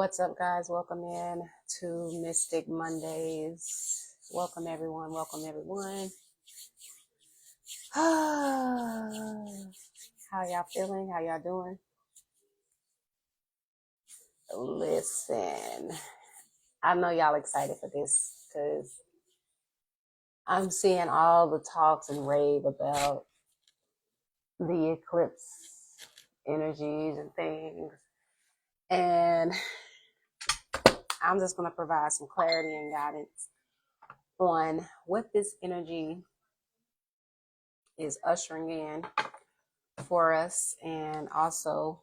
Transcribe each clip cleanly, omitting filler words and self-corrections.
What's up, guys? Welcome in to Mystic Mondays. Welcome, everyone. Welcome, everyone. How y'all feeling? How y'all doing? Listen, I know y'all excited for this because I'm seeing all the talks and rave about the eclipse energies and things. And I'm just going to provide some clarity and guidance on what this energy is ushering in for us, and also,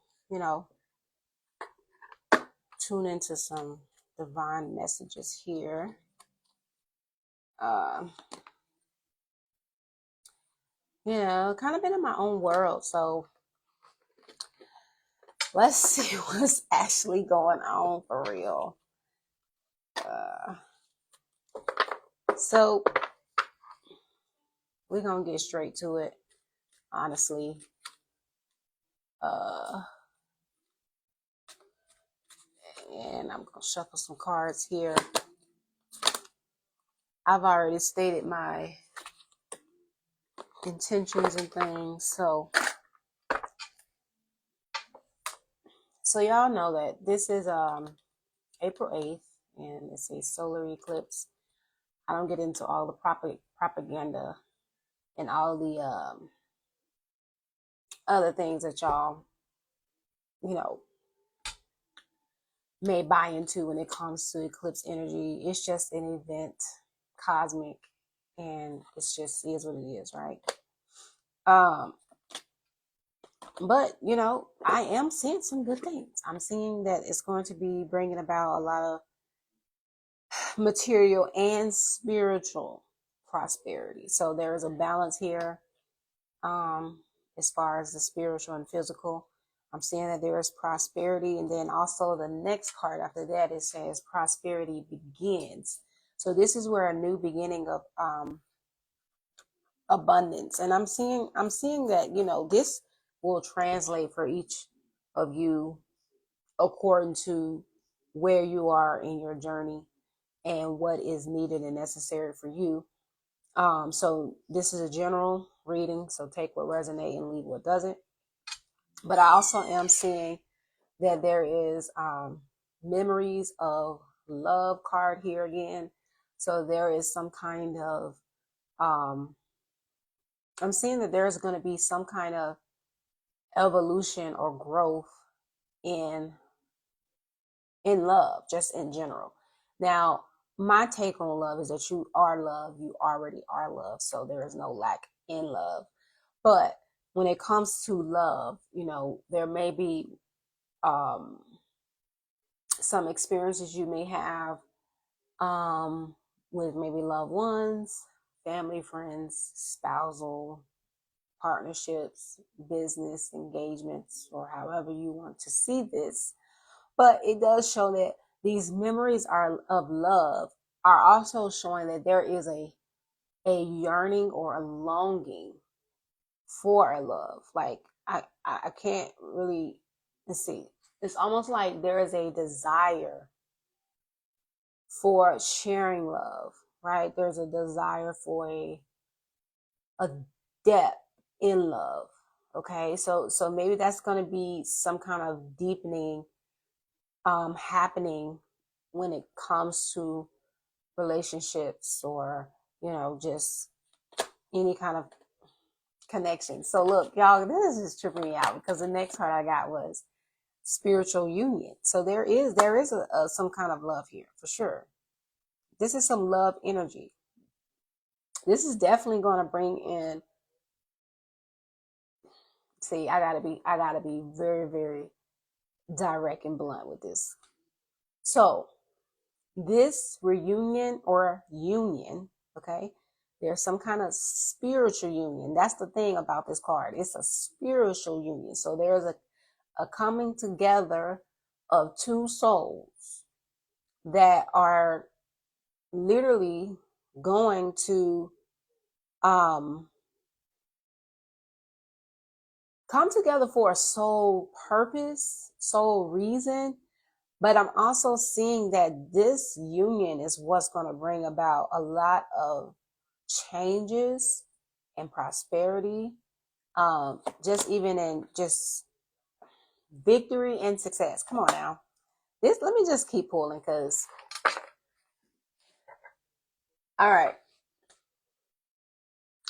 tune into some divine messages here. Uh, kind of been in my own world, so let's see what's actually going on for real. So we're gonna get straight to it, honestly. And I'm gonna shuffle some cards here. I've already stated my intentions and things, so y'all know that this is April 8th, and it's a solar eclipse. I don't get into all the propaganda and all the other things that y'all, may buy into when it comes to eclipse energy. It's just an event, cosmic, and it's just is what it is, right? But I am seeing some good things. I'm seeing that it's going to be bringing about a lot of material and spiritual prosperity. So there is a balance here, as far as the spiritual and physical. I'm seeing that there is prosperity, and then also the next card after that, it says prosperity begins. So this is where a new beginning of abundance, and I'm seeing that this will translate for each of you according to where you are in your journey and what is needed and necessary for you. So this is a general reading, so take what resonates and leave what doesn't. But I also am seeing that there is memories of love card here again. So there is some kind of I'm seeing that there's going to be some kind of evolution or growth in love, just in general. Now, my take on love is that you are love. You already are love. So there is no lack in love. But when it comes to love, there may be some experiences you may have with maybe loved ones, family, friends, spousal partnerships, business engagements, or however you want to see this. But it does show that these memories of love are also showing that there is a yearning or a longing for a love. Like I can't really, let's see. It's almost like there is a desire for sharing love, right? There's a desire for a depth in love. Okay, so maybe that's going to be some kind of deepening happening when it comes to relationships, or just any kind of connection. So look, y'all, this is just tripping me out because the next card I got was spiritual union. So there is some kind of love here for sure. This is some love energy. This is definitely going to bring in. See, I gotta be very, very direct and blunt with this. So this reunion or union, okay, there's some kind of spiritual union. That's the thing about this card. It's a spiritual union. So there's a coming together of two souls that are literally going to come together for a sole purpose, sole reason, But I'm also seeing that this union is what's going to bring about a lot of changes and prosperity, just even in just victory and success. Come on now. Let me just keep pulling because, all right,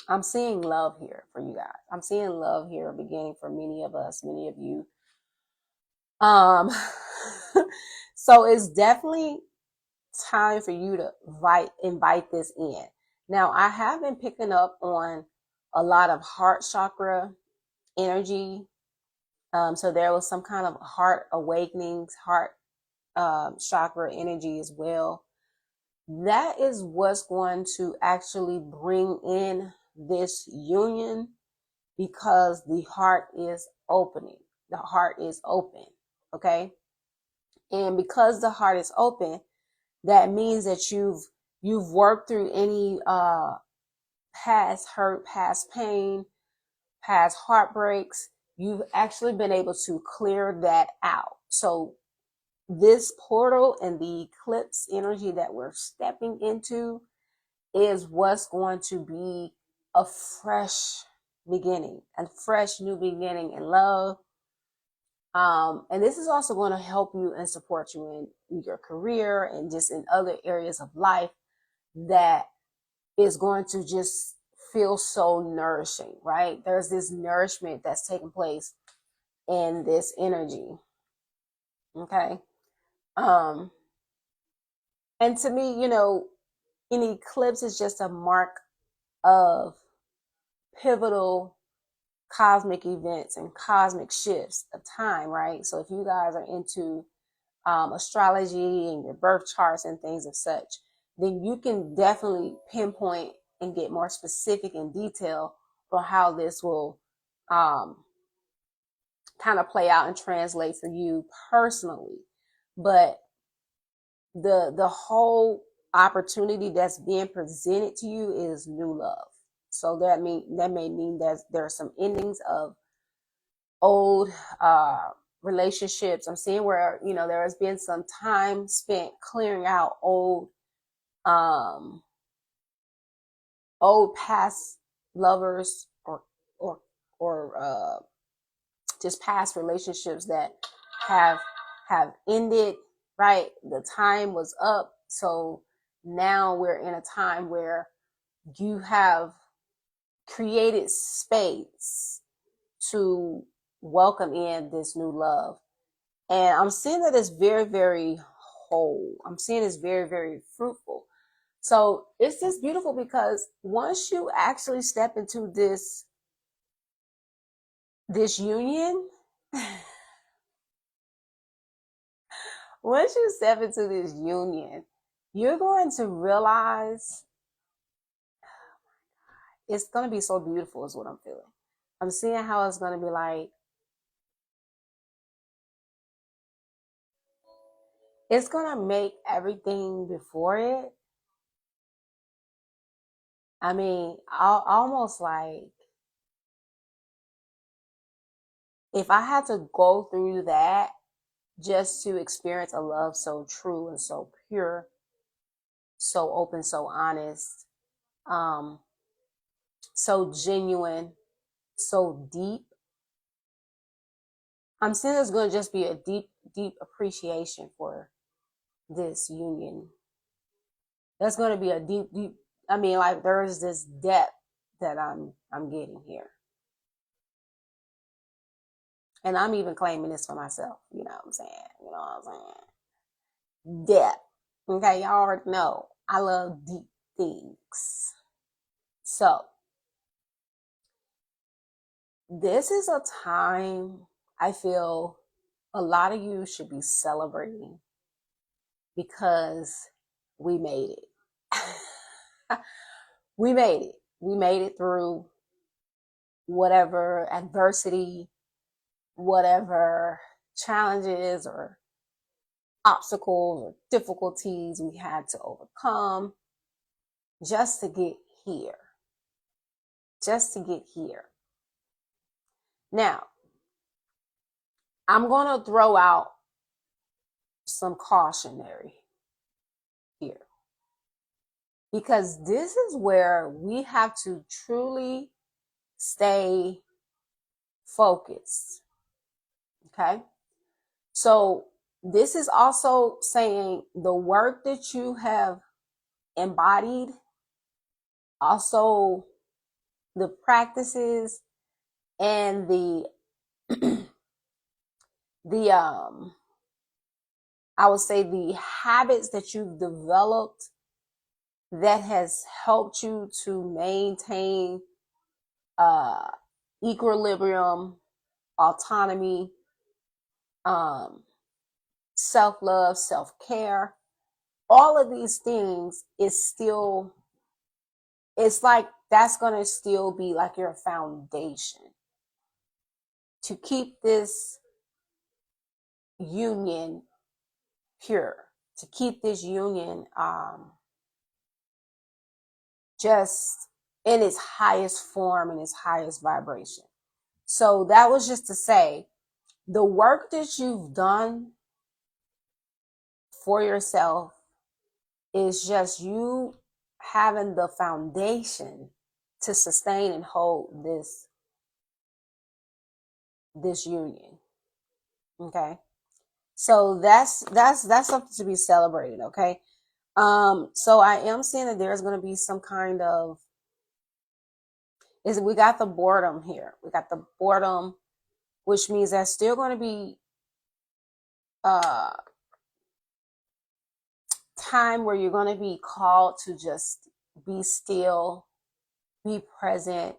I'm seeing love here for you guys. I'm seeing love here beginning for many of us, many of you. Um, so it's definitely time for you to invite this in. Now, I have been picking up on a lot of heart chakra energy. So there was some kind of heart awakenings, heart chakra energy as well. That is what's going to actually bring in this union because the heart is opening. The heart is open. Okay. And because the heart is open, that means that you've worked through any past hurt, past pain, past heartbreaks. You've actually been able to clear that out. So this portal and the eclipse energy that we're stepping into is what's going to be a fresh beginning, a fresh new beginning in love. And this is also going to help you and support you in your career and just in other areas of life that is going to just feel so nourishing, right? There's this nourishment that's taking place in this energy. Okay. Um, and to me, an eclipse is just a mark of pivotal cosmic events and cosmic shifts of time, right? So if you guys are into astrology and your birth charts and things of such, then you can definitely pinpoint and get more specific and detail on how this will um, kind of play out and translate for you personally. But the whole opportunity that's being presented to you is new love. So that may mean that there are some endings of old relationships. I'm seeing where there has been some time spent clearing out um old past lovers or just past relationships that have have ended, right? The time was up. So now we're in a time where you have created space to welcome in this new love. And I'm seeing that it's very, very whole. I'm seeing it's very, very fruitful. So it's just beautiful because once you actually step into this union, once you step into this union, you're going to realize it's going to be so beautiful is what I'm feeling. I'm seeing how it's going to be like, it's going to make everything before it. I mean, almost like if I had to go through that just to experience a love so true and so pure, so open, so honest, um, so genuine, so deep. I'm saying there's going to just be a deep, deep appreciation for this union. There's going to be a deep, deep. I mean, like there's this depth that I'm getting here, and I'm even claiming this for myself. You know what I'm saying? You know what I'm saying? Depth. Okay, y'all already know I love deep things. So this is a time I feel a lot of you should be celebrating because we made it. We made it. We made it through whatever adversity, whatever challenges or obstacles or difficulties we had to overcome just to get here. Just to get here. Now, I'm going to throw out some cautionary here, because this is where we have to truly stay focused. Okay. So this is also saying the work that you have embodied, also the practices and the I would say the habits that you've developed that has helped you to maintain uh equilibrium, autonomy, um self-love, self-care, all of these things is still, it's like that's going to still be like your foundation to keep this union pure, to keep this union just in its highest form and its highest vibration. So that was just to say the work that you've done for yourself is just you having the foundation to sustain and hold this union. Okay. So that's something to be celebrated. Okay. So I am seeing that there's going to be some kind of, is we got the boredom here. We got the boredom, which means that's still going to be uh time where you're going to be called to just be still, be present.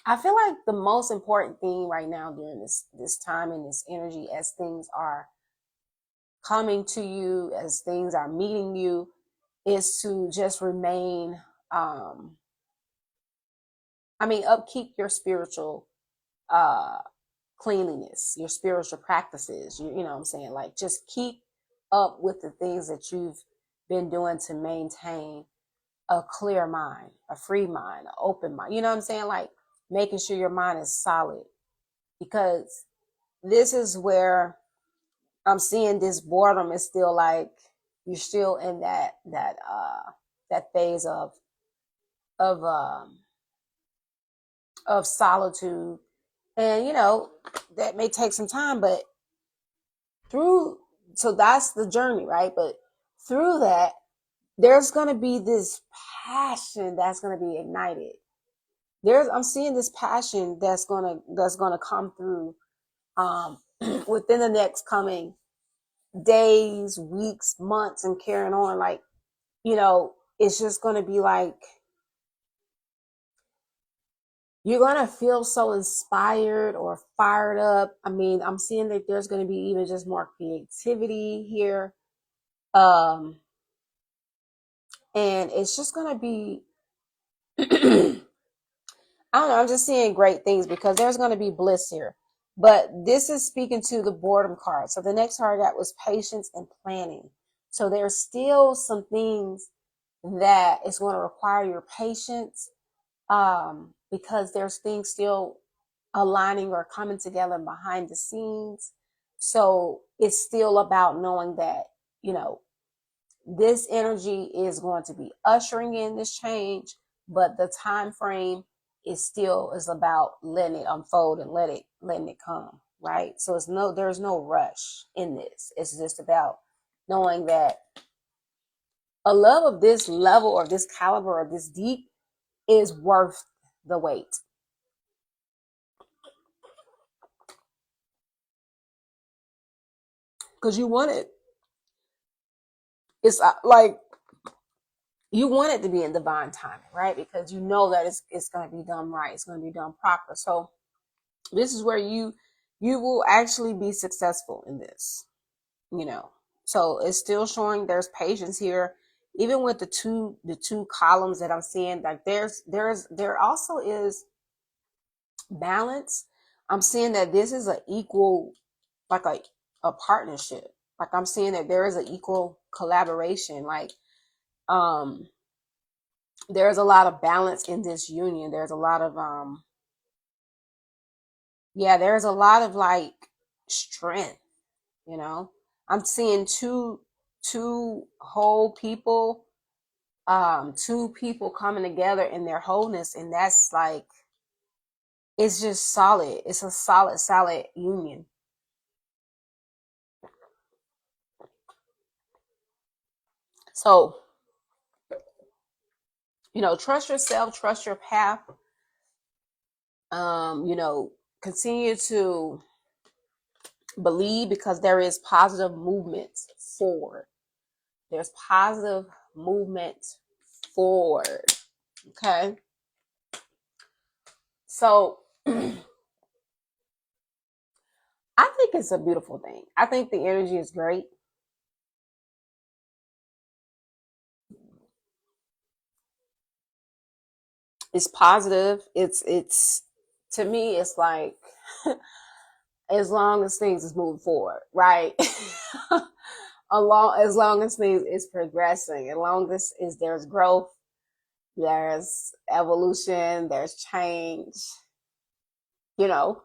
I feel like the most important thing right now during this time and this energy, as things are coming to you, as things are meeting you, is to just remain upkeep your spiritual uh cleanliness, your spiritual practices. You know what I'm saying? Like just keep up with the things that you've been doing to maintain a clear mind, a free mind, an open mind. You know what I'm saying? Like making sure your mind is solid, because this is where I'm seeing this boredom is still like you're still in that phase of um of solitude. And that may take some time, but through, so that's the journey, right? But through that, there's going to be this passion that's going to be ignited. I'm seeing this passion that's going to come through within the next coming days, weeks, months, and carrying on. Like, it's just going to be like you're going to feel so inspired or fired up. I mean, I'm seeing that there's going to be even just more creativity here. And it's just going to be, I don't know, I'm just seeing great things because there's going to be bliss here. But this is speaking to the boredom card. So the next card I got was patience and planning. So there's still some things that is going to require your patience, because there's things still aligning or coming together behind the scenes. So it's still about knowing that, this energy is going to be ushering in this change, but the time frame is about letting it unfold and letting it come, right? So there's no rush in this. It's just about knowing that a love of this level or this caliber or this deep is worth the wait. Because you want it. It's like you want it to be in divine timing, right? Because you know that it's going to be done right. It's going to be done proper. So this is where you will actually be successful in this, you know. So it's still showing there's patience here, even with the two columns that I'm seeing. Like there also is balance. I'm seeing that this is an equal, like a partnership. Like I'm seeing that there is an equal collaboration. Like um there's a lot of balance in this union. There's a lot of there's a lot of like strength, you know. I'm seeing two whole people, two people coming together in their wholeness, and that's like, it's just solid. It's a solid union. So, trust yourself, trust your path. Continue to believe, because there is positive movement forward. There's positive movement forward. Okay. So I think it's a beautiful thing. I think the energy is great. It's positive. It's to me, it's like as long as things is moving forward, right? As long as things is progressing, as long as is there's growth, there's evolution, there's change, you know.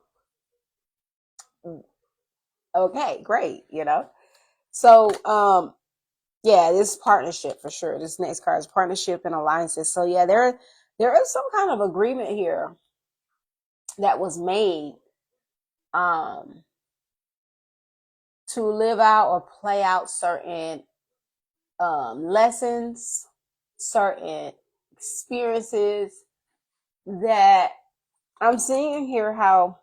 Okay, great, So yeah, this partnership for sure. This next card is partnership and alliances. So yeah, there is some kind of agreement here that was made um to live out or play out certain lessons, certain experiences that I'm seeing here, how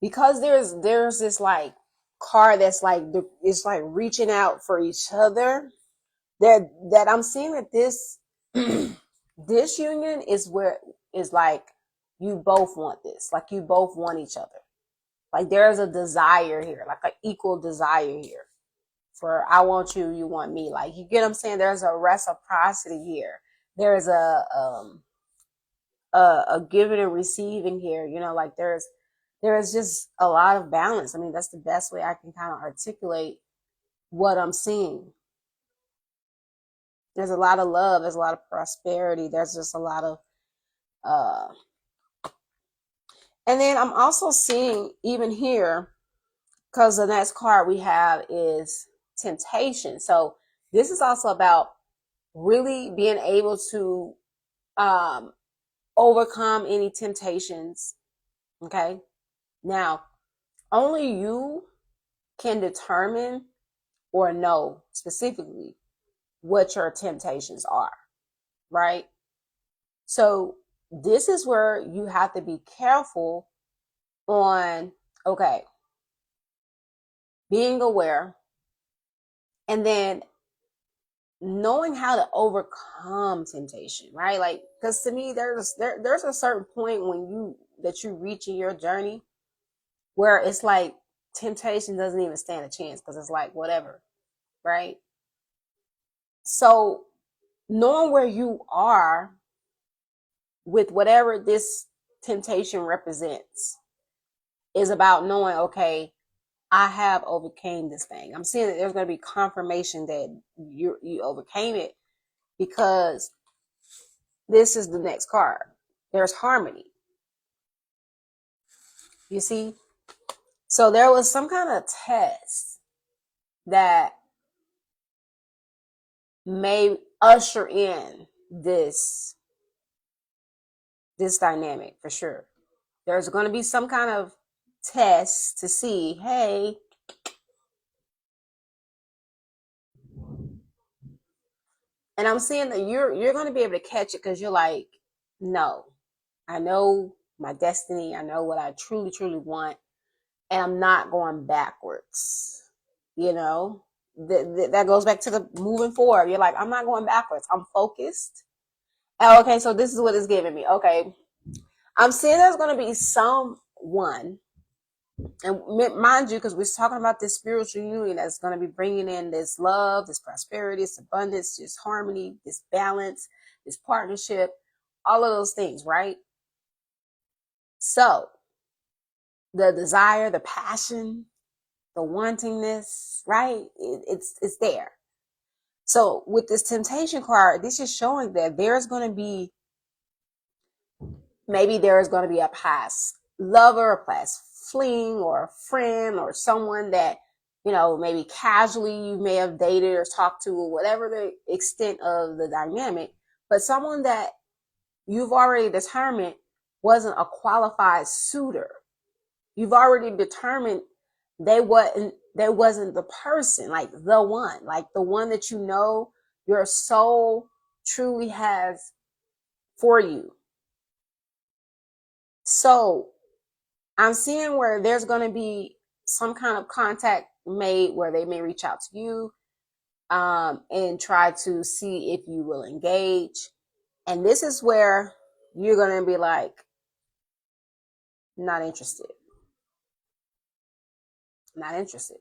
because there's this like card that's like it's like reaching out for each other, that I'm seeing that this this union is where is like you both want this, like you both want each other, like there's a desire here, like an equal desire here for I want you, you want me, like you get what I'm saying. There's a reciprocity here. There's a giving and receiving here, like there's just a lot of balance. I mean, that's the best way I can kind of articulate what I'm seeing. There's a lot of love, there's a lot of prosperity, there's just a lot of uh and then I'm also seeing even here, because the next card we have is temptation. So this is also about really being able to um overcome any temptations. Okay. Now, only you can determine or know specifically what your temptations are, right? So this is where you have to be careful on, okay, being aware, and then knowing how to overcome temptation, right? Like, because to me, there's a certain point when you reach in your journey where it's like temptation doesn't even stand a chance, because it's like whatever, right? So knowing where you are with whatever this temptation represents is about knowing, okay, I have overcame this thing. I'm seeing that there's going to be confirmation that you overcame it, because this is the next card. There's harmony. You see? So there was some kind of test that may usher in this dynamic for sure. There's going to be some kind of test to see, hey, and I'm seeing that you're going to be able to catch it, because you're like, no, I know my destiny. I know what I truly, truly want, and I'm not going backwards. You know, that goes back to the moving forward. You're like, I'm not going backwards. I'm focused. Oh, okay, so this is what it's giving me. Okay, I'm seeing there's going to be someone, and mind you, because we're talking about this spiritual union that's going to be bringing in this love, this prosperity, this abundance, this harmony, this balance, this partnership, all of those things, right? So the desire, the passion, the wantingness, right? It's there. So with this temptation card, this is showing that there's going to be, maybe there is going to be a past lover, a past fling or friend or someone that, maybe casually you may have dated or talked to, or whatever the extent of the dynamic, but someone that you've already determined wasn't a qualified suitor. You've already determined they wasn't the person, like the one that your soul truly has for you. So I'm seeing where there's going to be some kind of contact made where they may reach out to you, and try to see if you will engage. And this is where you're going to be like, not interested, not interested.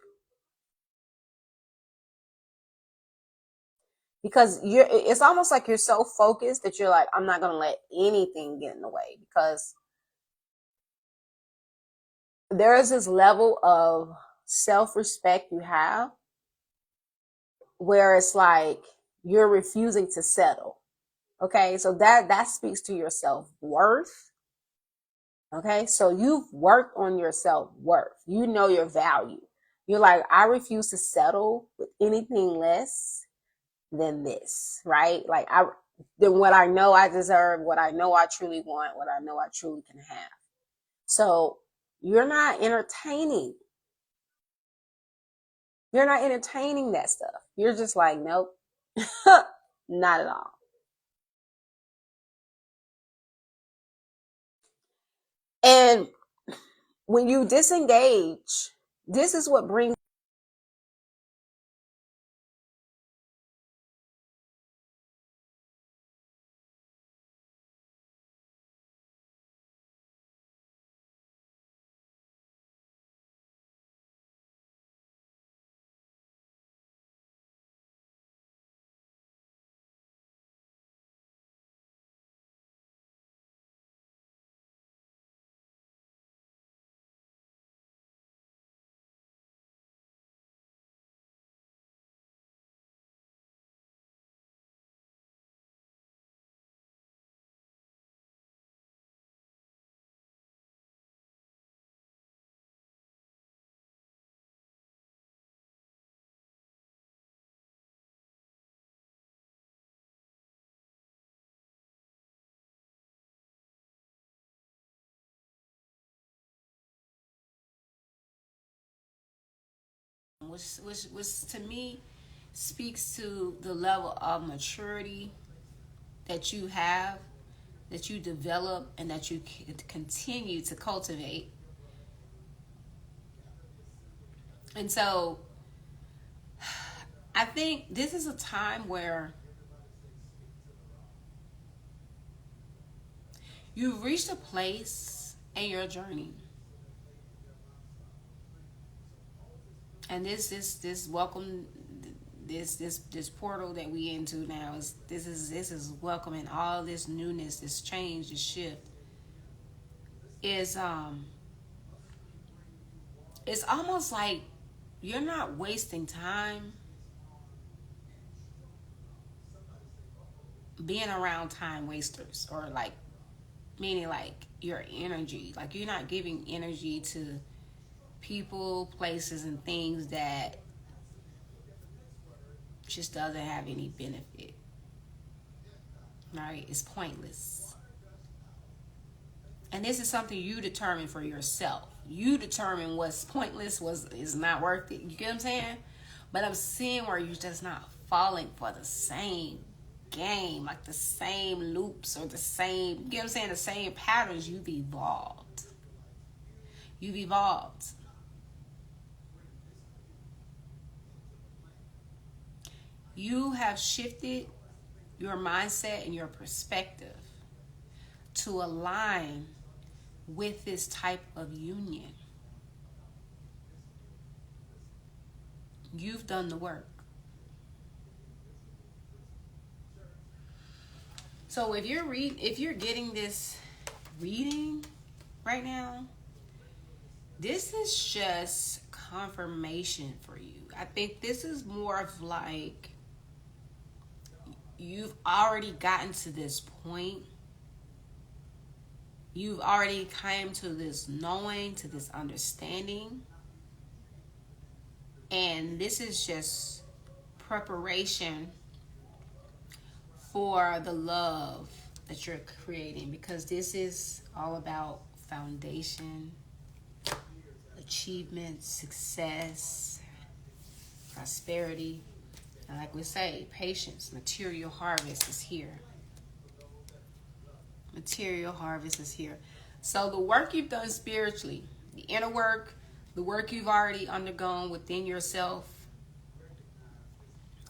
Because it's almost like you're so focused that you're like, I'm not going to let anything get in the way, because there is this level of self-respect you have where it's like you're refusing to settle. Okay, so that speaks to your self-worth. Okay, so you've worked on your self-worth. You know your value. You're like, I refuse to settle with anything less than this, right? Like, than what I know I deserve, what I know I truly want, what I know I truly can have. So you're not entertaining. You're not entertaining that stuff. You're just like, nope, not at all. And when you disengage, this is what brings which to me speaks to the level of maturity that you have, that you develop, and that you continue to cultivate. And so I think this is a time where you've reached a place in your journey, and this welcome, this portal that we into now is this is welcoming all this newness, this change, this shift. Is It's almost like you're not wasting time being around time wasters, or like, meaning like your energy, like you're not giving energy to people, places, and things that just doesn't have any benefit. Right? It's pointless. And this is something you determine for yourself. You determine what's pointless, was is not worth it. You get what I'm saying? But I'm seeing where you're just not falling for the same game, like the same loops, or the same, you get what I'm saying, the same patterns. You've evolved. You've evolved. You have shifted your mindset and your perspective to align with this type of union. You've done the work. So if you're getting this reading right now, this is just confirmation for you. I think this is more of like you've already gotten to this point You've already came to this knowing, to this understanding. And this is just preparation for the love that you're creating, because this is all about foundation, achievement, success, prosperity. And like we say, patience, material harvest is here. Material harvest is here. So the work you've done spiritually, the inner work, the work you've already undergone within yourself,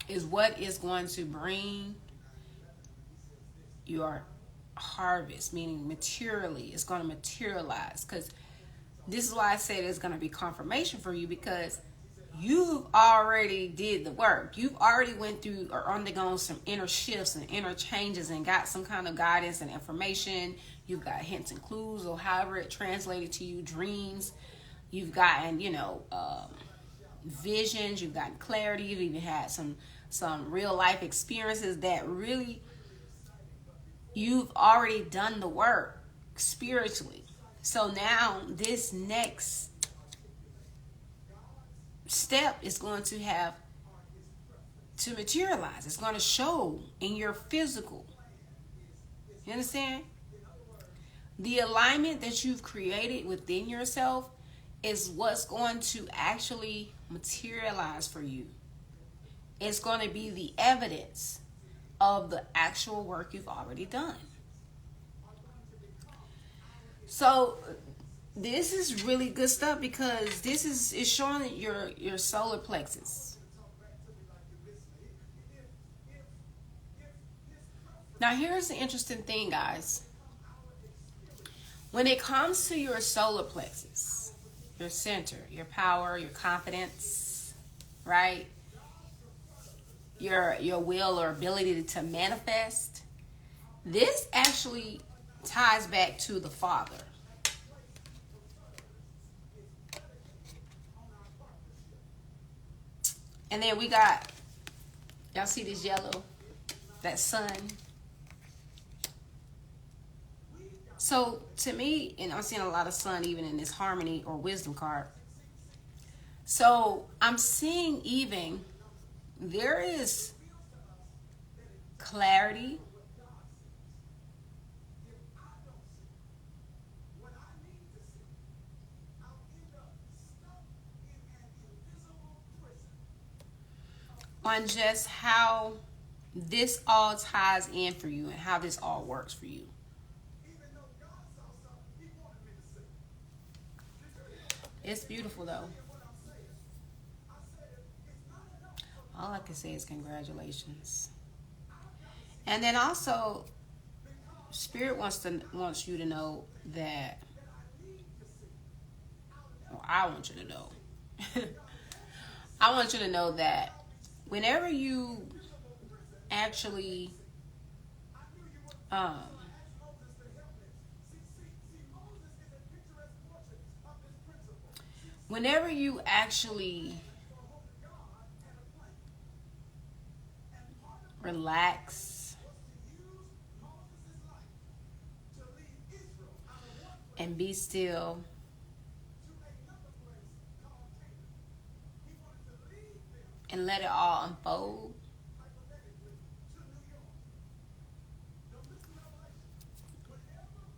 is what is going to bring your harvest, meaning materially, it's going to materialize. Because this is why I say there's going to be confirmation for you, because you've already did the work. You've already went through or undergone some inner shifts and inner changes and got some kind of guidance and information. You've got hints and clues, or however it translated to you, dreams. You've gotten, visions. You've gotten clarity. You've even had some real life experiences that really, you've already done the work spiritually. So now this next step is going to have to materialize. It's going to show in your physical. You understand? The alignment that you've created within yourself is what's going to actually materialize for you. It's going to be the evidence of the actual work you've already done. So this is really good stuff, because this is showing your solar plexus. Now here's the interesting thing, guys. When it comes to your solar plexus, your center, your power, your confidence, right? Your will or ability to manifest, this actually ties back to the Father. And then we got, y'all see this yellow, that sun. So to me, and I'm seeing a lot of sun even in this harmony or wisdom card. So I'm seeing even there is clarity. On just how this all ties in for you and how this all works for you. It's beautiful though. All I can say is congratulations. And then also, Spirit wants you to know that, or I want you to know. I want you to know that whenever you actually whenever you actually relax and be still and let it all unfold,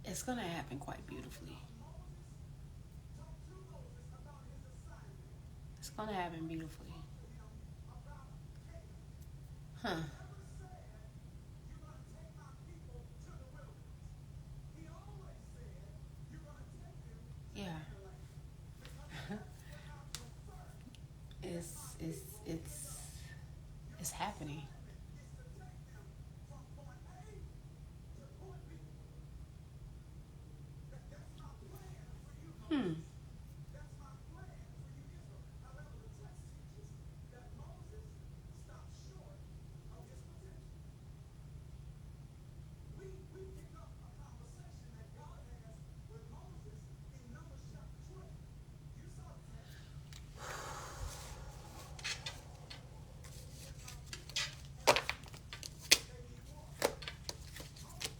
it's going to happen quite beautifully. It's going to happen beautifully. Huh. Yeah. it's it's it's it's happening. Hmm.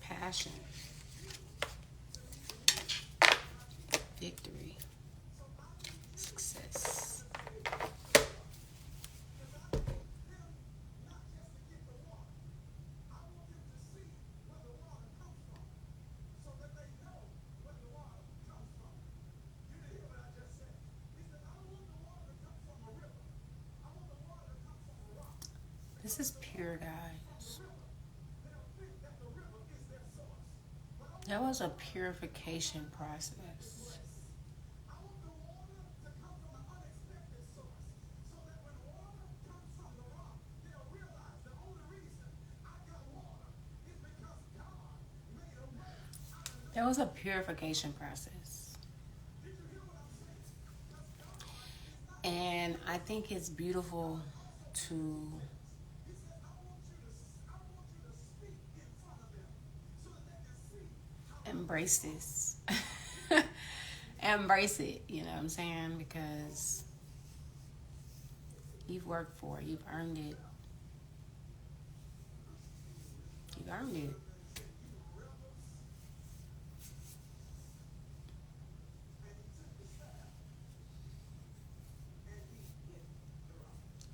Passion. Victory. Success. This is pure, guys. There was a purification process. There was a purification process. And I think it's beautiful to embrace this. Embrace it, you know what I'm saying? Because you've worked for it, you've earned it. You've earned it.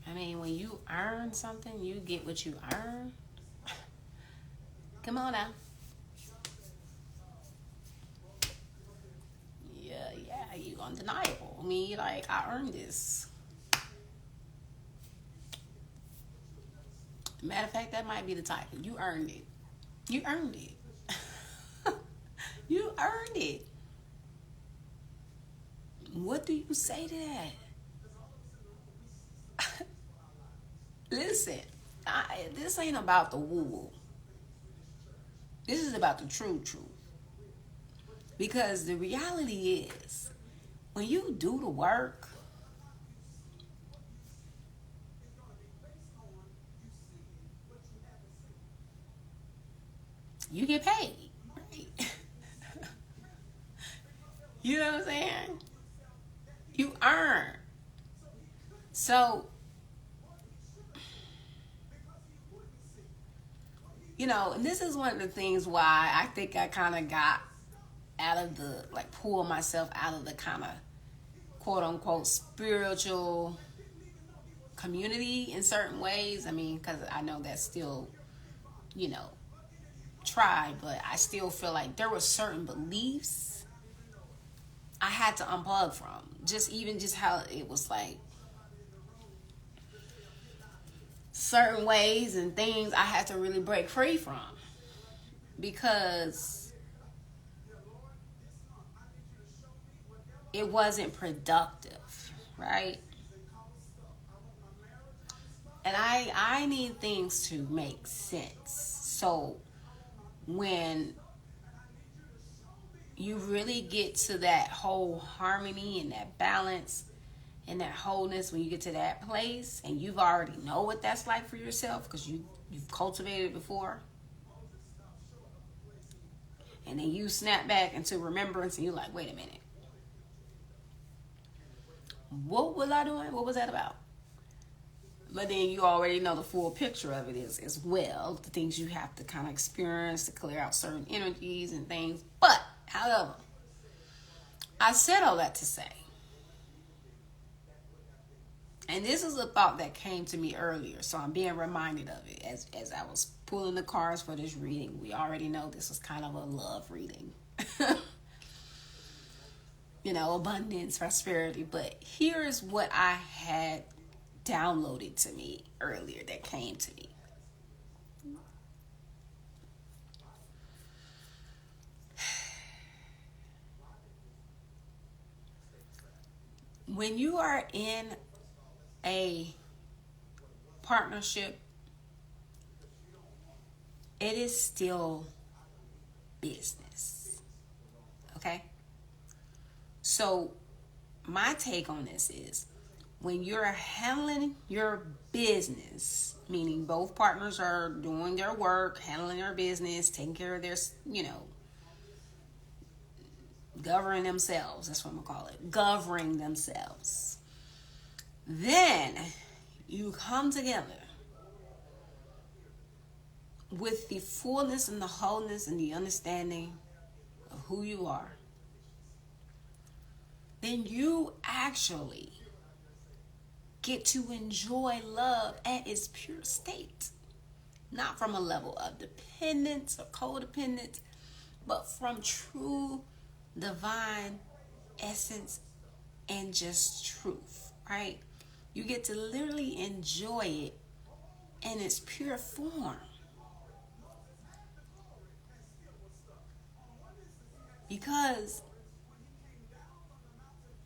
I mean, when you earn something, you get what you earn. Come on now. Yeah, you undeniable. I mean, like, I earned this. Matter of fact, that might be the title. You earned it. You earned it. You earned it. What do you say to that? Listen, this ain't about the woo. This is about the true truth. Because the reality is, when you do the work, you get paid. Right? You know what I'm saying? You earn. So, and this is one of the things why I think I kind of got out of the, like, pull myself out of the kind of quote unquote spiritual community in certain ways. I mean, because I know that's still, tried, but I still feel like there were certain beliefs I had to unplug from. Just how it was like certain ways and things I had to really break free from because it wasn't productive, right? And I need things to make sense. So when you really get to that whole harmony and that balance and that wholeness, when you get to that place and you've already know what that's like for yourself because you've cultivated it before, and then you snap back into remembrance and you're like, wait a minute, what was I doing? What was that about? But then you already know the full picture of it is as well, the things you have to kind of experience to clear out certain energies and things. But however, I said all that to say, and this is a thought that came to me earlier, so I'm being reminded of it as I was pulling the cards for this reading. We already know this is kind of a love reading. Abundance, prosperity. But here's what I had downloaded to me earlier that came to me. When you are in a partnership, it is still business. Okay? So my take on this is when you're handling your business, meaning both partners are doing their work, handling their business, taking care of their, governing themselves. That's what I'm going to call it. Governing themselves. Then you come together with the fullness and the wholeness and the understanding of who you are. then you actually get to enjoy love at its pure state. Not from a level of dependence or codependence, but from true divine essence and just truth, right? You get to literally enjoy it in its pure form. Because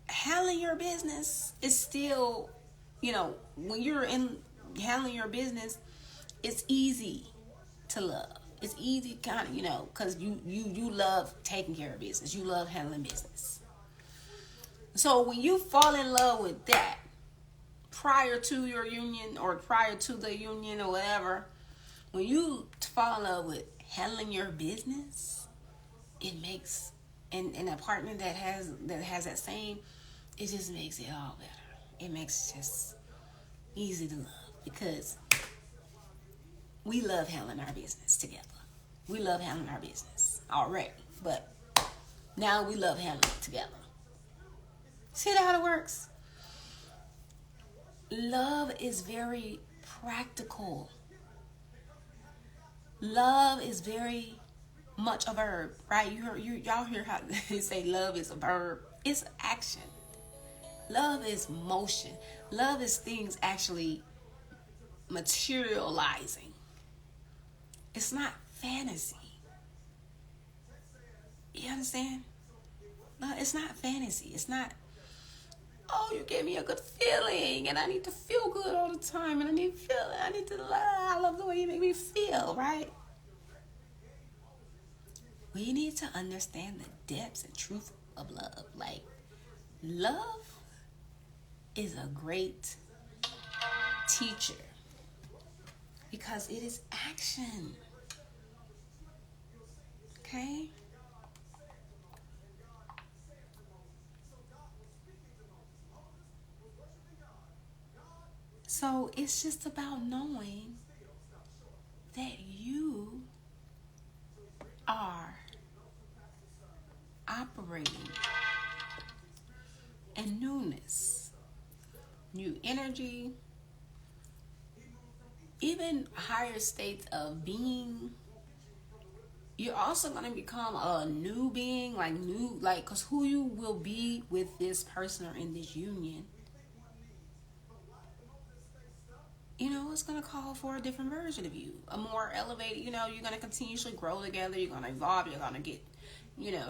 handling your business is still, when you're in handling your business, it's easy to love. It's easy kind of, because you love taking care of business. You love handling business. So when you fall in love with that prior to your union or prior to the union or whatever, when you fall in love with handling your business, it makes an apartment that has that same, it just makes it all better. It makes it just easy to love because we love handling our business together. We love handling our business already, but now we love handling it together. See how it works? Love is very practical. Love is very much a verb, right? Y'all hear how they say love is a verb. It's action. Love is motion. Love is things actually materializing. It's not fantasy. You understand? No, it's not fantasy. It's not, oh, you gave me a good feeling and I need to feel good all the time and I need to love. I love the way you make me feel, right? We need to understand the depths and truth of love. Like, love is a great teacher because it is action. Okay? So it's just about knowing that you are operating in newness, new energy, even higher states of being. You're also going to become a new being, because who you will be with this person or in this union, it's going to call for a different version of you, a more elevated, you're going to continuously grow together, you're going to evolve, you're going to get,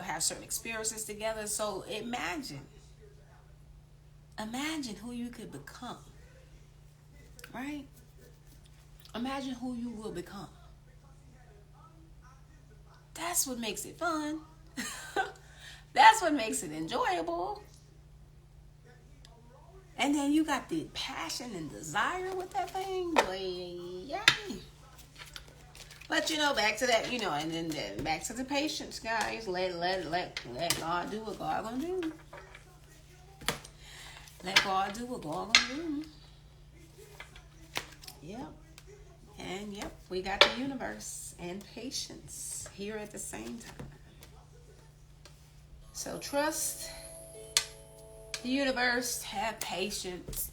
have certain experiences together. So imagine who you could become, right? Imagine who you will become. That's what makes it fun. That's what makes it enjoyable. And then you got the passion and desire with that thing. Yay. But back to that, and then back to the patience, guys. Let God do what God gonna do. Let God do what God gonna do. Yep. And yep, we got the universe and patience here at the same time. So trust the universe, have patience.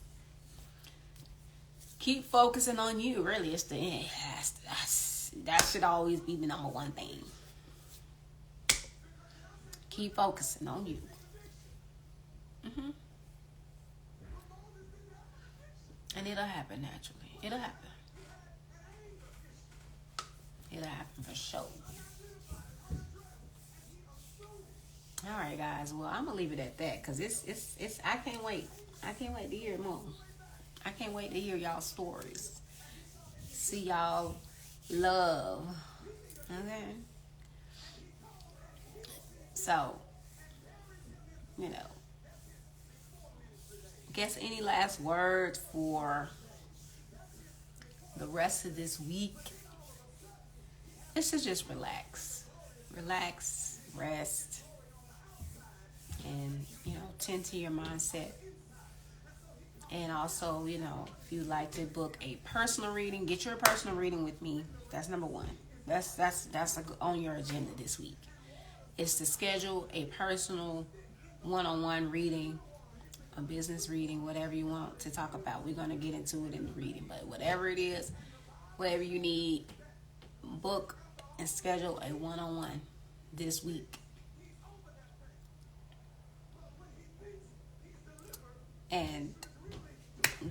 Keep focusing on you. Really, it's the end. That should always be the number one thing. Keep focusing on you. And it'll happen naturally. It'll happen. It'll happen for sure. All right, guys. Well, I'm gonna leave it at that because it's. I can't wait. I can't wait to hear more. I can't wait to hear y'all stories. See y'all love. Okay. So, guess any last words for the rest of this week? It's to just relax, rest, and tend to your mindset. And also, if you'd like to book a personal reading, get your personal reading with me. That's number one. That's on your agenda this week. Is to schedule a personal one-on-one reading, a business reading, whatever you want to talk about. We're going to get into it in the reading. But whatever it is, whatever you need, book and schedule a one-on-one this week. And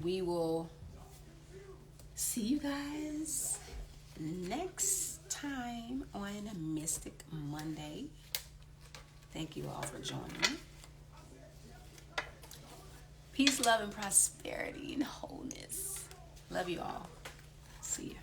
we will see you guys next time on Mystic Monday. Thank you all for joining me. Peace, love, and prosperity and wholeness. Love you all. See you.